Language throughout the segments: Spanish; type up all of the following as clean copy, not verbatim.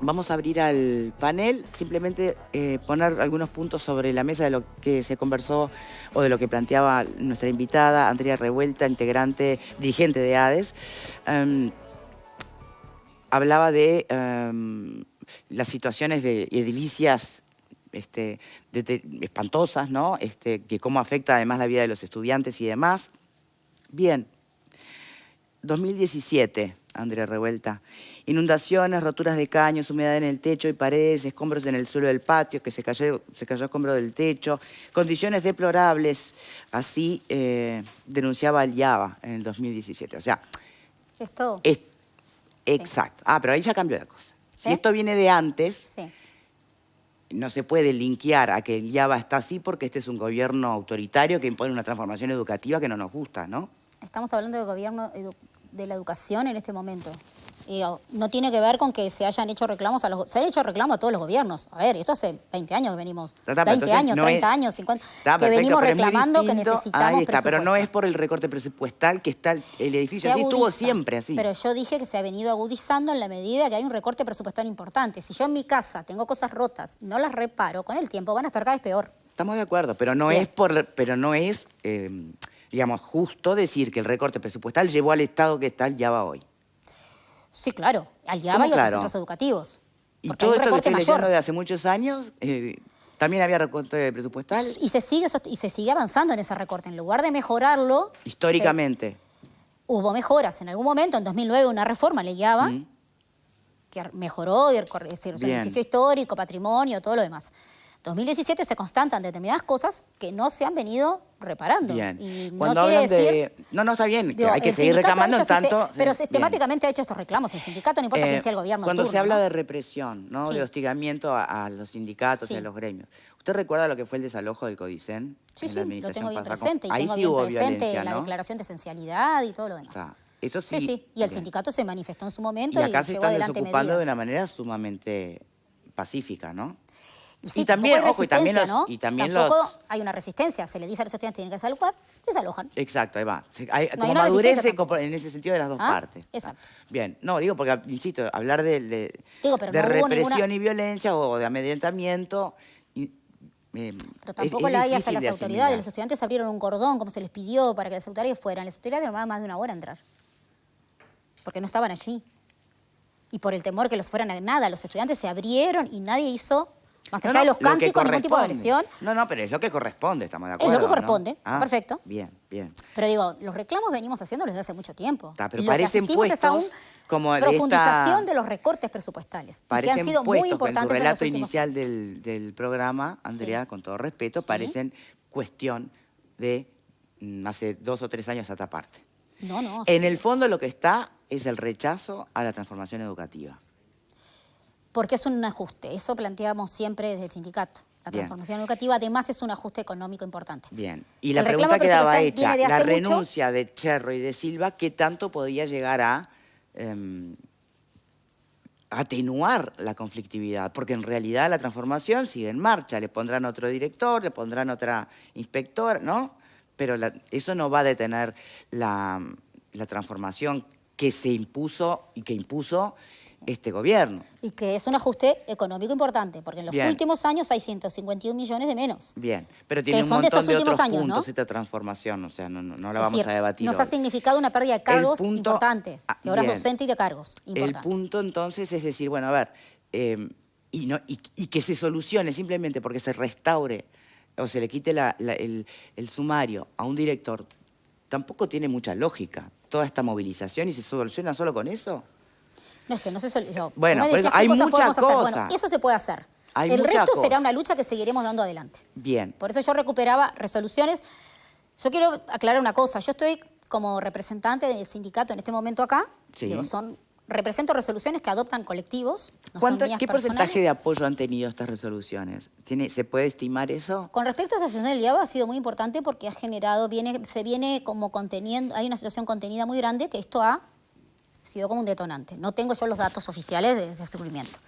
Vamos a abrir al panel, simplemente poner algunos puntos sobre la mesa de lo que se conversó o de lo que planteaba nuestra invitada, Andrea Revuelta, dirigente de ADES. Hablaba de las situaciones de edilicias espantosas, ¿no? Que cómo afecta además la vida de los estudiantes y demás. Bien, 2017, Andrea Revuelta. Inundaciones, roturas de caños, humedad en el techo y paredes, escombros en el suelo del patio, que se cayó escombro del techo, condiciones deplorables, así denunciaba el IABA en el 2017. O sea, ¿es todo? Exacto. Sí. Ah, pero ahí ya cambió la cosa. ¿Sí? Si esto viene de antes, sí. No se puede linkear a que el IABA está así porque este es un gobierno autoritario que impone una transformación educativa que no nos gusta, ¿no? Estamos hablando del gobierno de la educación en este momento. No tiene que ver con que se hayan hecho reclamos se han hecho reclamos a todos los gobiernos. A ver, esto hace 20 años que venimos, 20 años, 30 años, 50, que venimos reclamando que necesitamos ahí está, pero no es por el recorte presupuestal que está el edificio así, estuvo siempre así. Pero yo dije que se ha venido agudizando en la medida que hay un recorte presupuestal importante. Si yo en mi casa tengo cosas rotas y no las reparo, con el tiempo van a estar cada vez peor. Estamos de acuerdo, pero no es digamos, justo decir que el recorte presupuestal llevó al estado que está el IABA hoy. Sí, claro, al IABA y a otros centros educativos. Y todo esto que estoy leyendo de hace muchos años, también había recorte presupuestal. Y se sigue avanzando en ese recorte. En lugar de mejorarlo... Históricamente. Hubo mejoras. En algún momento, en 2009, una reforma le IABA, que mejoró, es decir, beneficio histórico, patrimonio, todo lo demás. 2017 se constatan determinadas cosas que no se han venido reparando. Bien. Y no Cuando quiere hablan decir... No, está bien, que hay que seguir reclamando en tanto... Pero sistemáticamente ha hecho estos reclamos. El sindicato, no importa quién sea el gobierno Cuando turno, se habla de represión, ¿no? Sí. De hostigamiento a los sindicatos y a los gremios. ¿Usted recuerda lo que fue el desalojo del Codicen? Sí, lo tengo bien presente. Ahí tengo sí bien hubo presente violencia, la ¿no? declaración de esencialidad y todo lo demás. Eso sí. Sí. Y el sindicato se manifestó en su momento y acá se llevó están adelante desocupando medidas. de una manera sumamente pacífica, ¿no? Sí, y también, ojo, y también tampoco hay una resistencia. Se le dice a los estudiantes que tienen que desalojar, desalojan. Exacto, ahí va. Hay No como madurez en ese sentido de las dos partes. Exacto. Bien, no, digo porque, insisto, hablar de represión y violencia o de amedrentamiento... pero tampoco la hay hacia las autoridades. Los estudiantes abrieron un cordón, como se les pidió, para que las autoridades fueran. Las autoridades demoraban más de una hora a entrar, porque no estaban allí. Y por el temor que los fueran a nada, los estudiantes se abrieron y nadie hizo... Más allá de los cánticos, ningún tipo de agresión. No, pero es lo que corresponde, estamos de acuerdo. Es lo que corresponde, ¿no? perfecto. Bien. Pero digo, los reclamos venimos haciéndolos desde hace mucho tiempo. Pero parecen puestos como de profundización de los recortes presupuestales. Y que han sido muy importantes en el relato inicial del programa, Andrea, con todo respeto, parecen cuestión de hace 2 o 3 años a esta parte. No. En el fondo lo que está es el rechazo a la transformación educativa. Porque es un ajuste, eso planteamos siempre desde el sindicato. La transformación educativa además es un ajuste económico importante. Bien, y la pregunta quedaba hecha, la renuncia de Cherro y de Silva, ¿qué tanto podía llegar a atenuar la conflictividad? Porque en realidad la transformación sigue en marcha, le pondrán otro director, le pondrán otra inspectora, ¿no? Pero eso no va a detener la transformación que se impuso y que impuso este gobierno. Y que es un ajuste económico importante, porque en los últimos años hay 151 millones de menos. Bien, pero tiene un montón de otros puntos esta transformación, o sea, no la vamos a debatir nos hoy. ha significado una pérdida de cargos importante, de horas docentes y de cargos importantes. El punto entonces es decir, bueno, a ver, y que se solucione simplemente porque se restaure o se le quite el sumario a un director, tampoco tiene mucha lógica toda esta movilización y se soluciona solo con eso. No, es que no se soluciona. Bueno, pues hay muchas cosas. Bueno, eso se puede hacer. El resto será una lucha que seguiremos dando adelante. Bien. Por eso yo recuperaba resoluciones. Yo quiero aclarar una cosa. Yo estoy como representante del sindicato en este momento acá. Sí. Digo, represento resoluciones que adoptan colectivos. ¿Qué porcentaje de apoyo han tenido estas resoluciones? ¿Se puede estimar eso? Con respecto a la situación del IABA ha sido muy importante porque ha generado, se viene como conteniendo, hay una situación contenida muy grande que esto ha sido como un detonante. No tengo yo los datos oficiales de ese descubrimiento.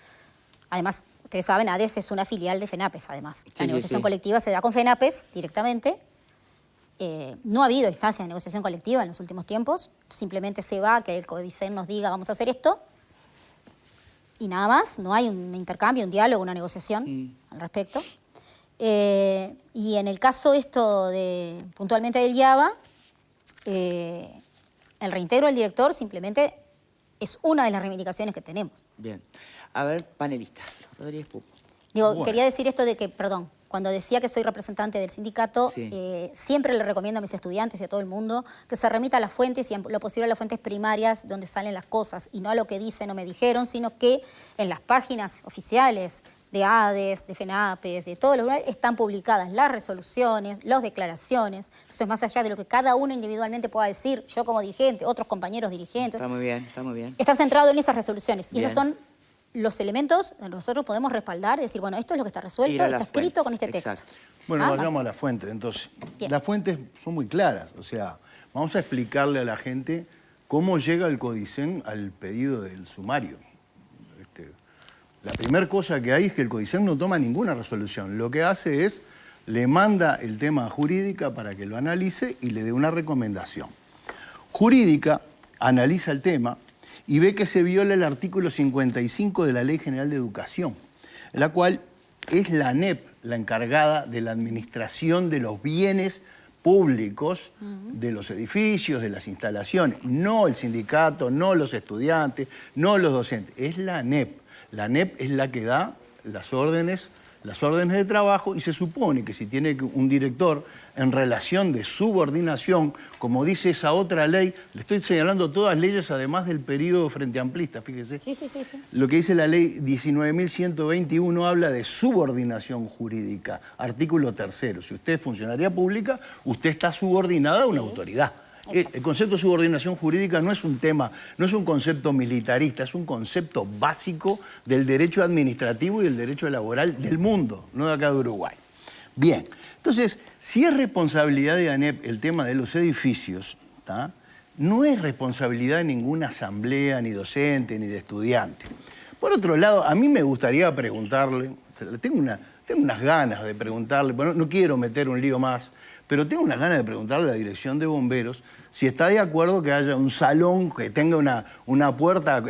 Además, ustedes saben, ADES es una filial de FENAPES, además. La negociación colectiva se da con FENAPES directamente. No ha habido instancia de negociación colectiva en los últimos tiempos. Simplemente se va a que el Codicen nos diga vamos a hacer esto. y nada más, no hay un intercambio, un diálogo, una negociación al respecto. Y en el caso esto de puntualmente del IABA, el reintegro del director simplemente es una de las reivindicaciones que tenemos. Bien. A ver, panelistas. Rodríguez Pupo. Digo, Bueno. quería decir esto de que, perdón, cuando decía que soy representante del sindicato, Sí. siempre le recomiendo a mis estudiantes y a todo el mundo que se remita a las fuentes y en lo posible a las fuentes primarias donde salen las cosas y no a lo que dicen o me dijeron, sino que en las páginas oficiales de ADES, de FENAPES, de todos los lugares, están publicadas las resoluciones, las declaraciones. Entonces, más allá de lo que cada uno individualmente pueda decir, yo como dirigente, otros compañeros dirigentes, Está muy bien, está muy bien. está centrado en esas resoluciones. Y Bien. esos son los elementos que nosotros podemos respaldar y decir, bueno, esto es lo que está resuelto, Ir a está las escrito fuentes, con este texto. exacto. Bueno, Ah, vayamos a la fuente, entonces. Bien. Las fuentes son muy claras, o sea, vamos a explicarle a la gente cómo llega el Codicen al pedido del sumario. La primera cosa que hay es que el Codicen no toma ninguna resolución. Lo que hace es, le manda el tema a Jurídica para que lo analice y le dé una recomendación. Jurídica analiza el tema y ve que se viola el artículo 55 de la Ley General de Educación, la cual es la ANEP la encargada de la administración de los bienes públicos, de los edificios, de las instalaciones, no el sindicato, no los estudiantes, no los docentes, es la ANEP. La ANEP es la que da las órdenes de trabajo y se supone que si tiene un director en relación de subordinación, como dice esa otra ley, le estoy señalando todas leyes además del periodo frente amplista, fíjese. Sí. Lo que dice la ley 19.121 habla de subordinación jurídica, artículo 3. Si usted es funcionaria pública, usted está subordinada a una autoridad. El concepto de subordinación jurídica no es un tema, no es un concepto militarista, es un concepto básico del derecho administrativo y del derecho laboral del mundo, no de acá de Uruguay. Bien, entonces, si es responsabilidad de ANEP el tema de los edificios, ¿tá? No es responsabilidad de ninguna asamblea, ni docente, ni de estudiante. Por otro lado, a mí me gustaría preguntarle, tengo unas ganas de preguntarle, bueno, no quiero meter un lío más, pero tengo unas ganas de preguntarle a la dirección de bomberos si está de acuerdo que haya un salón que tenga una puerta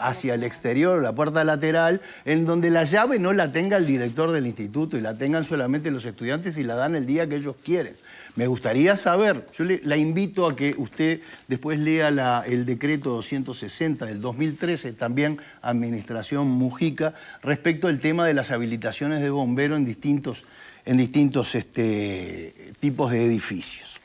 hacia el exterior, la puerta lateral, en donde la llave no la tenga el director del instituto y la tengan solamente los estudiantes y la dan el día que ellos quieren. Me gustaría saber, yo la invito a que usted después lea el decreto 260 del 2013, también Administración Mujica, respecto al tema de las habilitaciones de bombero en distintos tipos de edificios.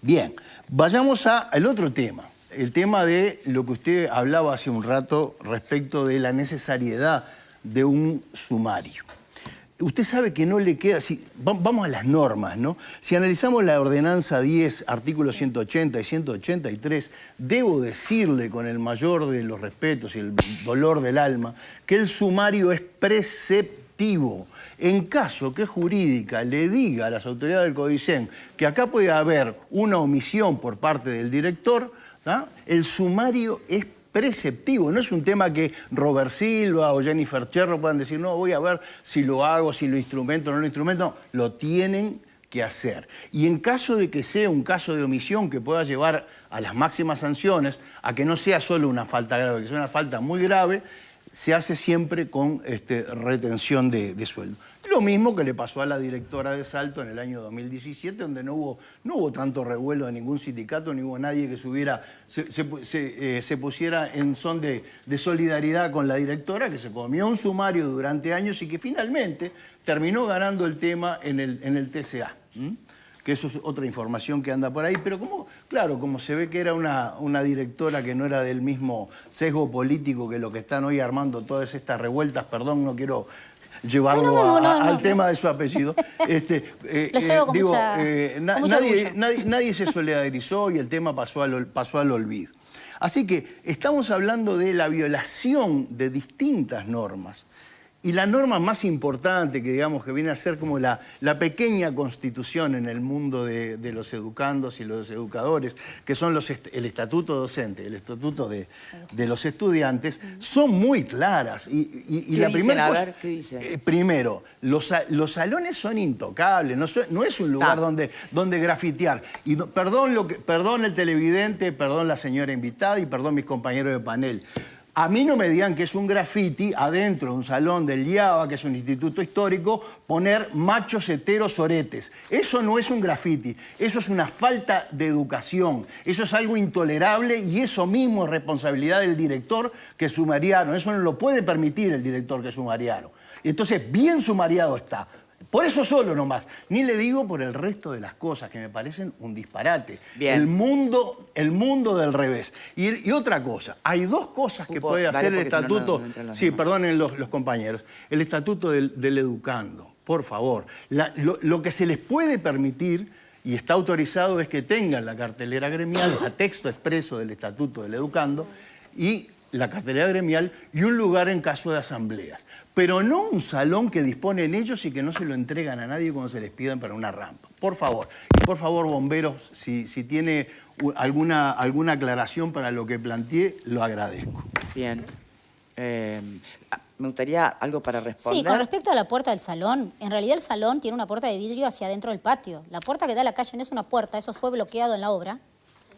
Bien, vayamos al otro tema, el tema de lo que usted hablaba hace un rato respecto de la necesariedad de un sumario. Usted sabe que no le queda... vamos a las normas, ¿no? Si analizamos la ordenanza 10, artículos 180 y 183, debo decirle con el mayor de los respetos y el dolor del alma que el sumario es preceptivo. En caso que Jurídica le diga a las autoridades del Codicen que acá puede haber una omisión por parte del director, ¿tá? El sumario es preceptivo, no es un tema que Robert Silva o Jennifer Cherro puedan decir, no, voy a ver si lo hago, si lo instrumento o no lo instrumento. No, lo tienen que hacer. Y en caso de que sea un caso de omisión que pueda llevar a las máximas sanciones, a que no sea solo una falta grave, que sea una falta muy grave, se hace siempre con retención de sueldo. Lo mismo que le pasó a la directora de Salto en el año 2017, donde no hubo tanto revuelo de ningún sindicato, ni hubo nadie que se pusiera en son de solidaridad con la directora, que se comió un sumario durante años y que finalmente terminó ganando el tema en el TCA. Que eso es otra información que anda por ahí, pero como se ve que era una directora que no era del mismo sesgo político que lo que están hoy armando todas estas revueltas, perdón, no quiero llevarlo al tema de su apellido. Lo llevo con mucho orgullo. Nadie se solidarizó y el tema pasó al olvido. Así que estamos hablando de la violación de distintas normas. Y la norma más importante que digamos que viene a ser como la pequeña constitución en el mundo de los educandos y los educadores, que son el estatuto docente, el estatuto de los estudiantes, son muy claras. Y la primera cosa, ¿qué dice? Primero, los salones son intocables, no es un lugar donde grafitear. Y perdón el televidente, perdón la señora invitada y perdón mis compañeros de panel. A mí no me digan que es un graffiti adentro de un salón del IABA, que es un instituto histórico, poner machos heteros oretes. Eso no es un graffiti, eso es una falta de educación, eso es algo intolerable y eso mismo es responsabilidad del director que es sumariano. Eso no lo puede permitir el director que es sumariano. Entonces, bien sumariado está. Por eso solo nomás. Ni le digo por el resto de las cosas que me parecen un disparate. Bien. El mundo del revés. Y otra cosa, hay dos cosas que puede hacer el estatuto. Sí, perdonen los compañeros. El estatuto del educando, por favor. Lo que se les puede permitir y está autorizado es que tengan la cartelera gremial, a texto expreso del estatuto del educando y la cartelera gremial y un lugar en caso de asambleas. Pero no un salón que disponen ellos y que no se lo entregan a nadie cuando se les pidan para una rampa. Por favor. Y por favor, bomberos, si tiene alguna aclaración para lo que planteé, lo agradezco. Bien. Me gustaría algo para responder. Sí, con respecto a la puerta del salón, en realidad el salón tiene una puerta de vidrio hacia adentro del patio. La puerta que da a la calle no es una puerta, eso fue bloqueado en la obra.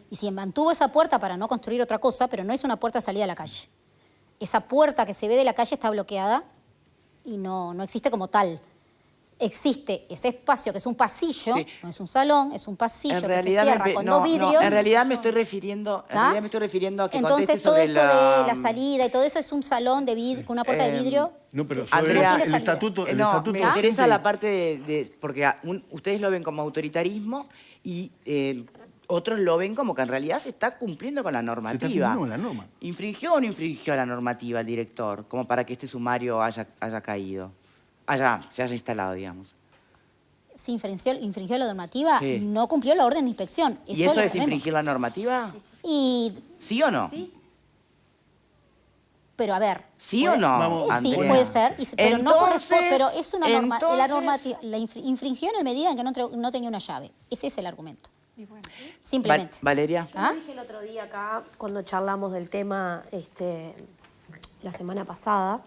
Y se mantuvo esa puerta para no construir otra cosa, pero no es una puerta de salida a la calle. Esa puerta que se ve de la calle está bloqueada y no existe como tal. Existe ese espacio que es un pasillo, sí. No es un salón, es un pasillo que se cierra con dos vidrios. No, en realidad me estoy refiriendo a que entonces todo esto de la salida y todo eso es un salón de vidrio, con una puerta de vidrio. No, pero Andrea, el estatuto me interesa la parte porque ustedes lo ven como autoritarismo y otros lo ven como que en realidad se está cumpliendo con la normativa. Se está cumpliendo con la norma. ¿Infringió o no infringió la normativa el director como para que este sumario haya caído? Se haya instalado, digamos. Si infringió la normativa, sí. No cumplió la orden de inspección. ¿Y eso es infringir la normativa? ¿Sí o no? Sí. Pero a ver. ¿Sí o no? Vamos, sí, Andrea. puede ser, pero entonces, no corresponde. Pero es una norma. La entonces... normativa la infringió en la medida en que no tenía una llave. Ese es el argumento. Simplemente. Valeria. Yo dije el otro día acá, cuando charlamos del tema la semana pasada,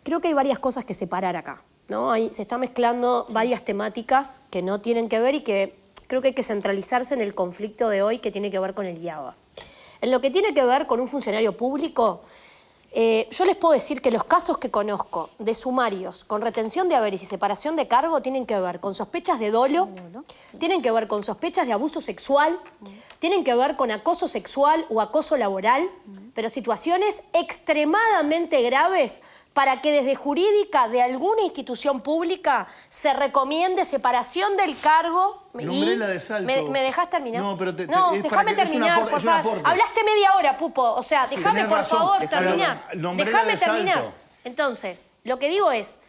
creo que hay varias cosas que separar acá, ¿no? Se están mezclando varias temáticas que no tienen que ver y que creo que hay que centralizarse en el conflicto de hoy que tiene que ver con el IABA. En lo que tiene que ver con un funcionario público, yo les puedo decir que los casos que conozco de sumarios con retención de haberes y separación de cargo tienen que ver con sospechas de dolo, tienen que ver con sospechas de abuso sexual, tienen que ver con acoso sexual o acoso laboral, pero situaciones extremadamente graves para que desde jurídica de alguna institución pública se recomiende separación del cargo. Nombré la de Salto. ¿Me dejás terminar? No, pero déjame terminar, por favor. Hablaste media hora, Pupo. O sea, déjame, por favor, terminar. Déjame terminar. Entonces, lo que digo es,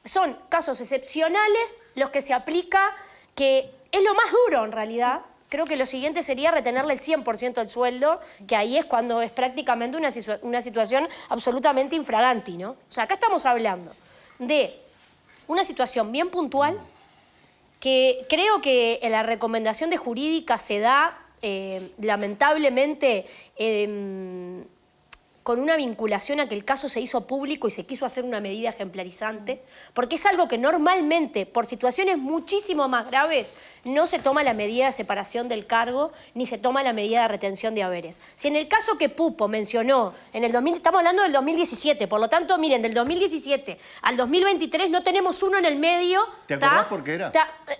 son casos excepcionales los que se aplica, que es lo más duro en realidad. Creo que lo siguiente sería retenerle el 100% del sueldo, que ahí es cuando es prácticamente una situación absolutamente infraganti, ¿no? O sea, acá estamos hablando de una situación bien puntual que creo que en la recomendación de jurídica se da, lamentablemente, con una vinculación a que el caso se hizo público y se quiso hacer una medida ejemplarizante, porque es algo que normalmente, por situaciones muchísimo más graves, no se toma la medida de separación del cargo ni se toma la medida de retención de haberes. Si en el caso que Pupo mencionó, estamos hablando del 2017, por lo tanto, miren, del 2017 al 2023 no tenemos uno en el medio. ¿Te acordás por qué era?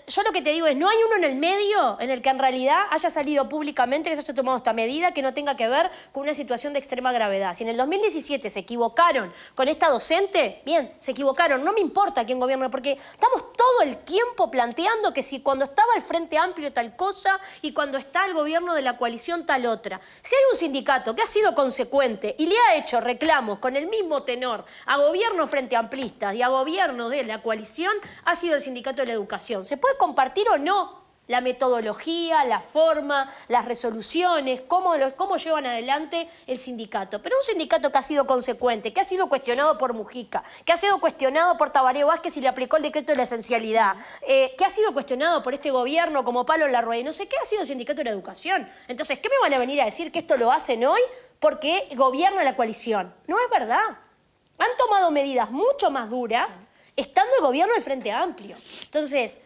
Yo lo que te digo es, no hay uno en el medio en el que en realidad haya salido públicamente que se haya tomado esta medida que no tenga que ver con una situación de extrema gravedad. Si en el 2017 se equivocaron con esta docente, bien, se equivocaron, no me importa quién gobierna, porque estamos todo el tiempo planteando que si cuando estaba el Frente Amplio tal cosa y cuando está el gobierno de la coalición tal otra. Si hay un sindicato que ha sido consecuente y le ha hecho reclamos con el mismo tenor a gobiernos frente amplistas y a gobiernos de la coalición, ha sido el Sindicato de la Educación. ¿Se puede compartir o no la metodología, la forma, las resoluciones, cómo llevan adelante el sindicato? Pero un sindicato que ha sido consecuente, que ha sido cuestionado por Mujica, que ha sido cuestionado por Tabaré Vázquez y le aplicó el decreto de la esencialidad, que ha sido cuestionado por este gobierno como Palo Larrué, no sé qué, ha sido el Sindicato de la Educación. Entonces, ¿qué me van a venir a decir que esto lo hacen hoy porque gobierna la coalición? No es verdad. Han tomado medidas mucho más duras estando el gobierno del Frente Amplio. Entonces,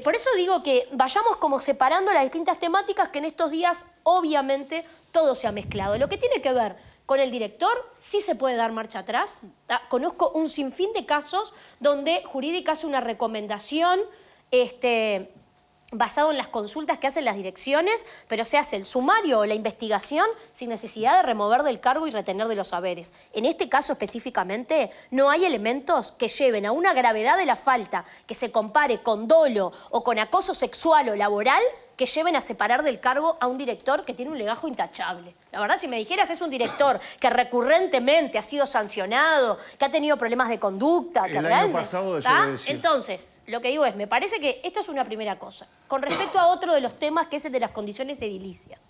por eso digo que vayamos como separando las distintas temáticas que en estos días, obviamente, todo se ha mezclado. Lo que tiene que ver Con el director sí se puede dar marcha atrás. Conozco un sinfín de casos donde Jurídica hace una recomendación basado en las consultas que hacen las direcciones, pero se hace el sumario o la investigación sin necesidad de remover del cargo y retener de los saberes. En este caso específicamente no hay elementos que lleven a una gravedad de la falta que se compare con dolo o con acoso sexual o laboral que lleven a separar del cargo a un director que tiene un legajo intachable. La verdad, si me dijeras es un director que recurrentemente ha sido sancionado, que ha tenido problemas de conducta, que el año pasado eso lo decía. Entonces, lo que digo es, me parece que esto es una primera cosa. Con respecto a otro de los temas, que es el de las condiciones edilicias.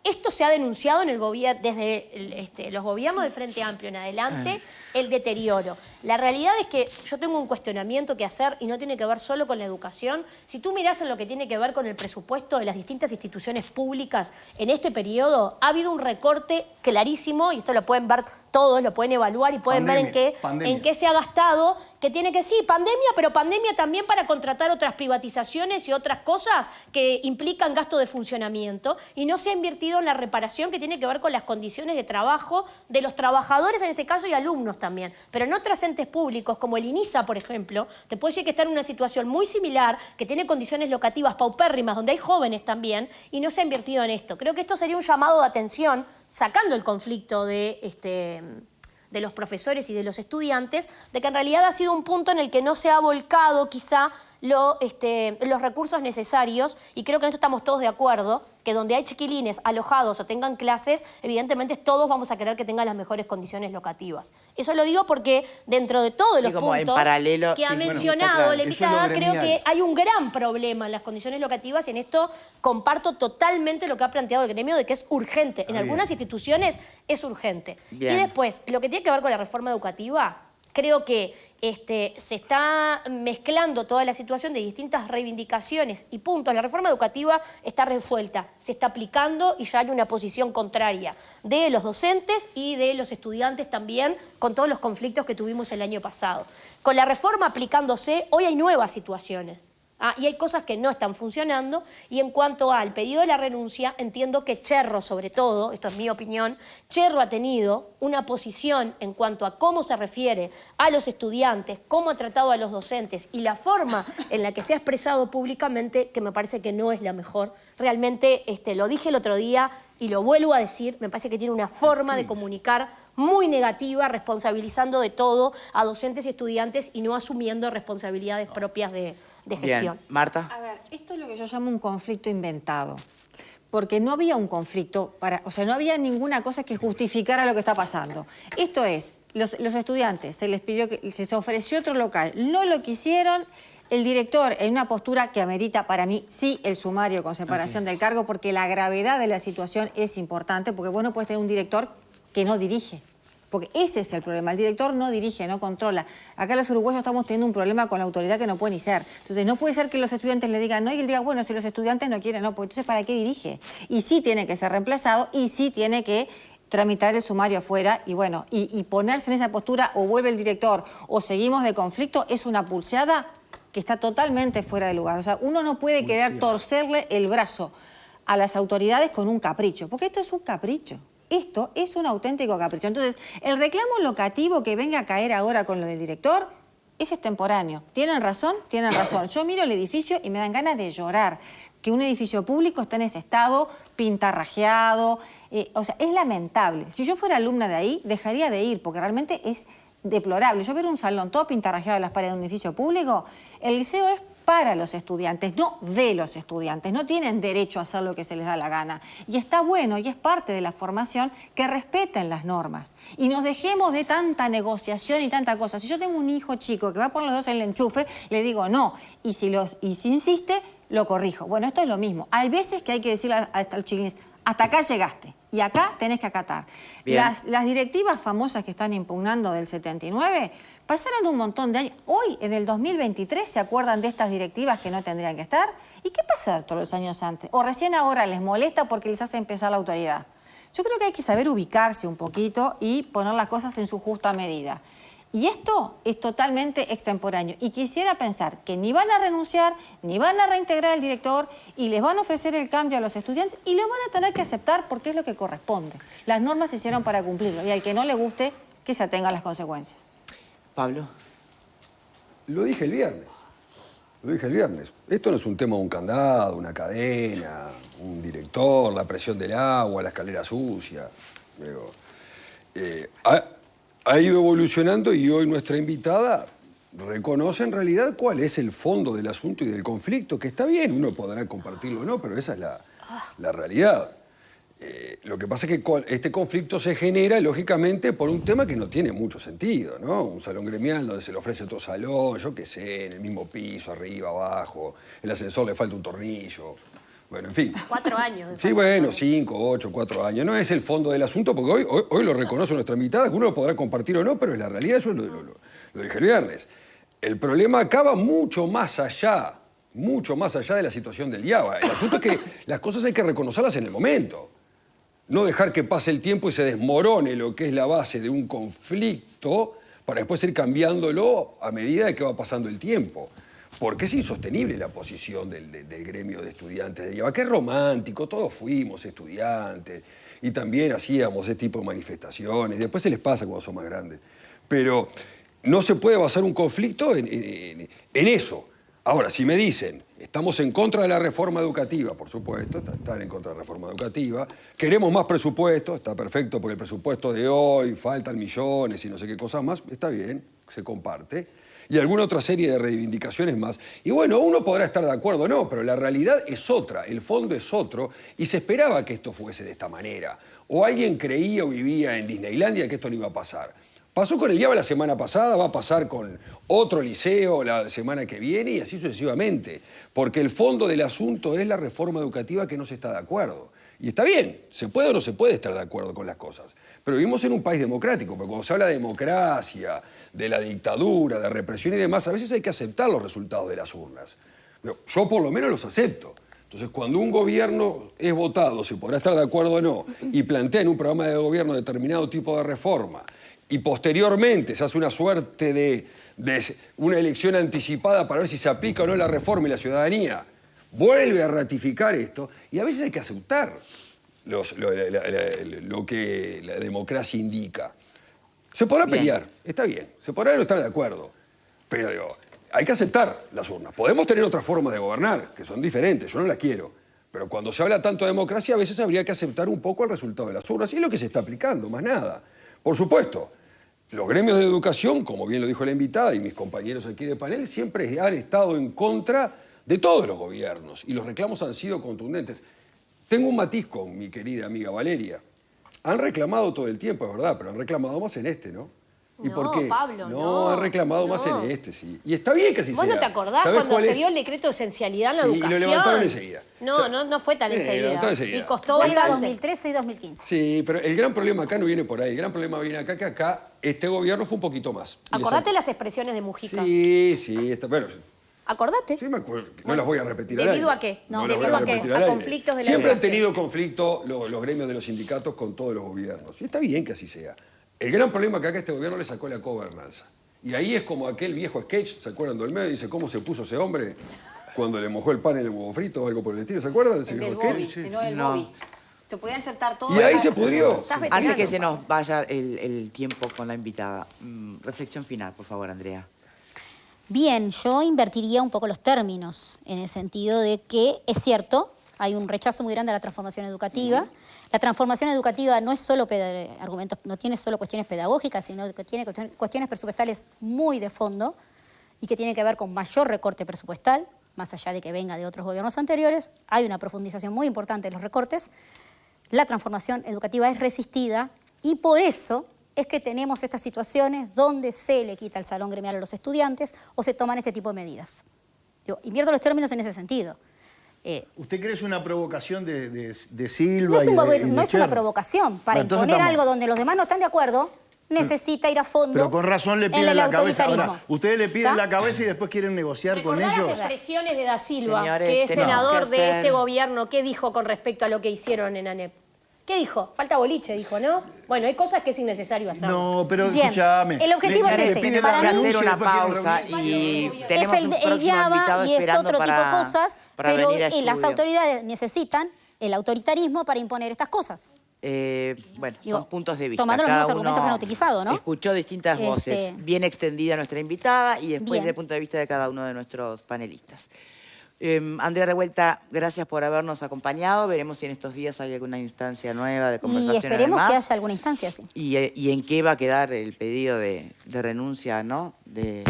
Esto se ha denunciado en el desde los gobiernos del Frente Amplio en adelante, el deterioro. La realidad es que yo tengo un cuestionamiento que hacer y no tiene que ver solo con la educación. Si tú mirás en lo que tiene que ver con el presupuesto de las distintas instituciones públicas en este periodo, ha habido un recorte clarísimo, y esto lo pueden ver todos, lo pueden evaluar y pueden ver en qué se ha gastado, que tiene que, sí, pandemia, pero pandemia también para contratar otras privatizaciones y otras cosas que implican gasto de funcionamiento, y no se ha invertido en la reparación que tiene que ver con las condiciones de trabajo de los trabajadores en este caso y alumnos también. Pero en otros entes públicos, como el INISA, por ejemplo, te puedo decir que está en una situación muy similar, que tiene condiciones locativas paupérrimas, donde hay jóvenes también, y no se ha invertido en esto. Creo que esto sería un llamado de atención, sacando el conflicto de los profesores y de los estudiantes, de que en realidad ha sido un punto en el que no se ha volcado quizá los recursos necesarios, y creo que en esto estamos todos de acuerdo, que donde hay chiquilines alojados o tengan clases, evidentemente todos vamos a querer que tengan las mejores condiciones locativas. Eso lo digo porque dentro de todos los como puntos en paralelo, que ha sí, mencionado bueno, la invitada, creo que hay un gran problema en las condiciones locativas, y en esto comparto totalmente lo que ha planteado el gremio de que es urgente. En algunas instituciones es urgente. Bien. Y después, lo que tiene que ver con la reforma educativa, creo que se está mezclando toda la situación de distintas reivindicaciones y puntos. La reforma educativa está resuelta, se está aplicando y ya hay una posición contraria de los docentes y de los estudiantes también, con todos los conflictos que tuvimos el año pasado. Con la reforma aplicándose, hoy hay nuevas situaciones. Y hay cosas que no están funcionando, y en cuanto al pedido de la renuncia, entiendo que Cherro, sobre todo, esto es mi opinión, Cherro ha tenido una posición en cuanto a cómo se refiere a los estudiantes, cómo ha tratado a los docentes y la forma en la que se ha expresado públicamente, que me parece que no es la mejor. Realmente, lo dije el otro día y lo vuelvo a decir, me parece que tiene una forma de comunicar muy negativa, responsabilizando de todo a docentes y estudiantes y no asumiendo responsabilidades propias de gestión. Bien. Marta. A ver, esto es lo que yo llamo un conflicto inventado. Porque no había un conflicto, o sea, no había ninguna cosa que justificara lo que está pasando. Esto es, los estudiantes, se les pidió que se ofreció otro local, no lo quisieron. El director, en una postura que amerita para mí, sí, el sumario con separación del cargo, porque la gravedad de la situación es importante, porque vos no puedes tener un director que no dirige. Porque ese es el problema. El director no dirige, no controla. Acá los uruguayos estamos teniendo un problema con la autoridad que no puede ni ser. Entonces no puede ser que los estudiantes le digan no y él diga, bueno, si los estudiantes no quieren, no, pues entonces ¿para qué dirige? Y sí tiene que ser reemplazado y sí tiene que tramitar el sumario afuera y bueno, y ponerse en esa postura o vuelve el director o seguimos de conflicto es una pulseada que está totalmente fuera de lugar. O sea, uno no puede querer torcerle el brazo a las autoridades con un capricho, porque esto es un capricho. Esto es un auténtico capricho. Entonces, el reclamo locativo que venga a caer ahora con lo del director, ese es extemporáneo. ¿Tienen razón? Tienen razón. Yo miro el edificio y me dan ganas de llorar. Que un edificio público esté en ese estado, pintarrajeado. O sea, es lamentable. Si yo fuera alumna de ahí, dejaría de ir, porque realmente es deplorable. Yo ver un salón todo pintarrajeado en las paredes de un edificio público, el liceo es para los estudiantes, no de los estudiantes. No tienen derecho a hacer lo que se les da la gana. Y está bueno, y es parte de la formación, que respeten las normas. Y nos dejemos de tanta negociación y tanta cosa. Si yo tengo un hijo chico que va por los dos en el enchufe, le digo no. Y si insiste, lo corrijo. Bueno, esto es lo mismo. Hay veces que hay que decirle a los chiquilines, hasta acá llegaste. Y acá tenés que acatar. Las directivas famosas que están impugnando del 79 pasaron un montón de años. Hoy, en el 2023, ¿se acuerdan de estas directivas que no tendrían que estar? ¿Y qué pasa todos los años antes? ¿O recién ahora les molesta porque les hace empezar la autoridad? Yo creo que hay que saber ubicarse un poquito y poner las cosas en su justa medida. Y esto es totalmente extemporáneo. Y quisiera pensar que ni van a renunciar, ni van a reintegrar al director, y les van a ofrecer el cambio a los estudiantes, y lo van a tener que aceptar porque es lo que corresponde. Las normas se hicieron para cumplirlo, y al que no le guste, que se atenga a las consecuencias. Pablo. Lo dije el viernes. Lo dije el viernes. Esto no es un tema de un candado, una cadena, un director, la presión del agua, la escalera sucia. Digo, ha ido evolucionando y hoy nuestra invitada reconoce en realidad cuál es el fondo del asunto y del conflicto, que está bien, uno podrá compartirlo o no, pero esa es la realidad. Lo que pasa es que este conflicto se genera, lógicamente, por un tema que no tiene mucho sentido, ¿no? Un salón gremial donde se le ofrece otro salón, yo qué sé, en el mismo piso, arriba, abajo, el ascensor le falta un tornillo. Bueno, en fin. 4 años. Sí, bueno, 5, 8, 4 años. No es el fondo del asunto, porque hoy lo reconoce nuestra invitada, que uno lo podrá compartir o no, pero es la realidad, eso lo dije el viernes. El problema acaba mucho más allá de la situación del IABA. El asunto es que las cosas hay que reconocerlas en el momento. No dejar que pase el tiempo y se desmorone lo que es la base de un conflicto para después ir cambiándolo a medida de que va pasando el tiempo. Porque es insostenible la posición del gremio de estudiantes de IABA, que es romántico, todos fuimos estudiantes y también hacíamos ese tipo de manifestaciones. Después se les pasa cuando son más grandes. Pero no se puede basar un conflicto en eso. Ahora, si me dicen, estamos en contra de la reforma educativa, por supuesto, están en contra de la reforma educativa, queremos más presupuesto, está perfecto porque el presupuesto de hoy faltan millones y no sé qué cosas más, está bien, se comparte, y alguna otra serie de reivindicaciones más. Y bueno, uno podrá estar de acuerdo o no, pero la realidad es otra, el fondo es otro, y se esperaba que esto fuese de esta manera. O alguien creía o vivía en Disneylandia que esto no iba a pasar. Pasó con el IABA la semana pasada, va a pasar con otro liceo la semana que viene y así sucesivamente. Porque el fondo del asunto es la reforma educativa que no se está de acuerdo. Y está bien, se puede o no se puede estar de acuerdo con las cosas. Pero vivimos en un país democrático, porque cuando se habla de democracia, de la dictadura, de represión y demás, a veces hay que aceptar los resultados de las urnas. Yo por lo menos los acepto. Entonces, cuando un gobierno es votado, se podrá estar de acuerdo o no, y plantea en un programa de gobierno determinado tipo de reforma, y posteriormente se hace una suerte de una elección anticipada para ver si se aplica o no la reforma y la ciudadanía vuelve a ratificar esto, y a veces hay que aceptar lo que la democracia indica. Se podrá pelear, está bien, se podrá no estar de acuerdo, pero digo, hay que aceptar las urnas. Podemos tener otra forma de gobernar, que son diferentes, yo no las quiero, pero cuando se habla tanto de democracia, a veces habría que aceptar un poco el resultado de las urnas, y es lo que se está aplicando, más nada. Por supuesto, los gremios de educación, como bien lo dijo la invitada y mis compañeros aquí de panel, siempre han estado en contra de todos los gobiernos y los reclamos han sido contundentes. Tengo un matiz con mi querida amiga Valeria. Han reclamado todo el tiempo, es verdad, pero han reclamado más en este, ¿no? ¿Y No, por qué? Pablo, no, han reclamado más en este, sí. Y está bien que así sea. ¿Vos no te acordás cuando se dio el decreto de esencialidad en la educación? Y lo levantaron enseguida. No, O sea, no fue tan enseguida. levantaron enseguida. Y costó Huelga bastante. 2013 y 2015. Sí, pero el gran problema acá no viene por ahí. El gran problema viene acá, que acá este gobierno fue un poquito más. ¿Acordate las expresiones de Mujica? Sí, bueno, ¿Acordate? sí me acuerdo. No las voy a repetir al ¿Debido aire. a qué? No las voy ¿Debido a qué? repetir A al aire. conflictos de la Siempre han educación. tenido conflicto los gremios de los sindicatos con todos los gobiernos. Y está bien que así sea. El gran problema es que acá este gobierno le sacó la gobernanza. Y ahí es como aquel viejo sketch, ¿se acuerdan del medio? Dice, ¿cómo se puso ese hombre cuando le mojó el pan en el huevo frito o algo por el estilo? ¿Se acuerdan de ese El del viejo Bobby, sketch? no el No. Bobby. Se podía aceptar todo. Y ahí se pudrió. Estás veterano. Antes que se nos vaya el tiempo con la invitada, reflexión final, por favor, Andrea. Bien, yo invertiría un poco los términos, en el sentido de que es cierto, hay un rechazo muy grande a la transformación educativa. La transformación educativa no es solo argumentos, no tiene solo cuestiones pedagógicas, sino que tiene cuestiones presupuestales muy de fondo y que tiene que ver con mayor recorte presupuestal, más allá de que venga de otros gobiernos anteriores. Hay una profundización muy importante de los recortes. La transformación educativa es resistida y por eso es que tenemos estas situaciones donde se le quita el salón gremial a los estudiantes o se toman este tipo de medidas. Invierto los términos en ese sentido. ¿Usted cree que es una provocación de Silva? No es una provocación. Para imponer algo donde los demás no están de acuerdo, necesita ir a fondo. Pero con razón le en piden el la cabeza. autoritarismo. Ahora, ustedes le piden ¿Está? la cabeza y después quieren negociar con Recordá ellos. las expresiones de Da Silva, Señores, que es tenemos senador que de hacer- este gobierno. ¿Qué dijo con respecto a lo que hicieron en ANEP? ¿Qué dijo? Falta boliche, dijo, ¿no? Bueno, hay cosas que es innecesario hacer. No, pero Bien. escúchame. El objetivo es ese. pide Para la mí- hacer renuncia, una después quieren pausa reunión. y Es tenemos un el próximo invitado GABA y es esperando otro tipo de cosas, para pero venir a las estudio. autoridades necesitan el autoritarismo para imponer estas cosas. Bueno, Digo, son puntos de vista. tomando los Cada mismos argumentos uno que han utilizado, ¿no? Escuchó distintas voces. Bien extendida nuestra invitada y después Bien. del punto de vista de cada uno de nuestros panelistas. Andrea Revuelta, gracias por habernos acompañado. Veremos si en estos días hay alguna instancia nueva de conversación. Y esperemos que además. haya alguna instancia así. Y en qué va a quedar el pedido de renuncia, ¿no? De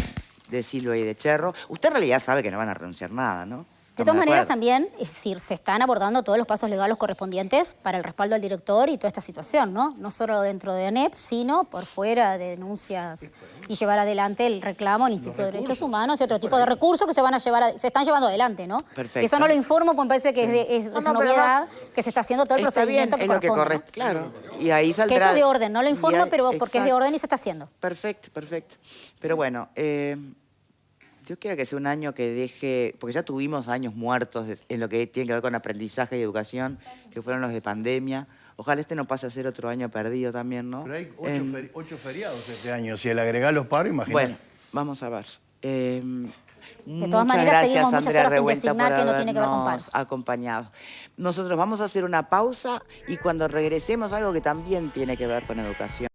Silva y de Cherro. Usted en realidad sabe que no van a renunciar nada, ¿no? De todas maneras, también, es decir, se están abordando todos los pasos legales correspondientes para el respaldo al director y toda esta situación, ¿no? No solo dentro de ANEP, sino por fuera de denuncias y llevar adelante el reclamo al Instituto de Derechos Humanos y otro tipo de recursos que se están llevando adelante, ¿no? Perfecto. Eso no lo informo porque me parece que es No, una pero novedad además que se está haciendo todo el está bien, procedimiento que es lo que corresponde, corre, claro. Y ahí ¿no? saldrá... Que eso es de orden, no lo informo, y ahí- pero porque es de exacto. orden y se está haciendo. Perfecto, perfecto. Pero bueno, yo quiero que sea un año que deje, porque ya tuvimos años muertos en lo que tiene que ver con aprendizaje y educación, que fueron los de pandemia. Ojalá este no pase a ser otro año perdido también, ¿no? Pero hay 8 feriados este año. Si le agregás los paros, imagínate. Bueno, vamos a ver. De todas maneras, seguimos muchas horas sin designar que no tiene que ver con paros. Acompañado. Nosotros vamos a hacer una pausa y cuando regresemos algo que también tiene que ver con educación.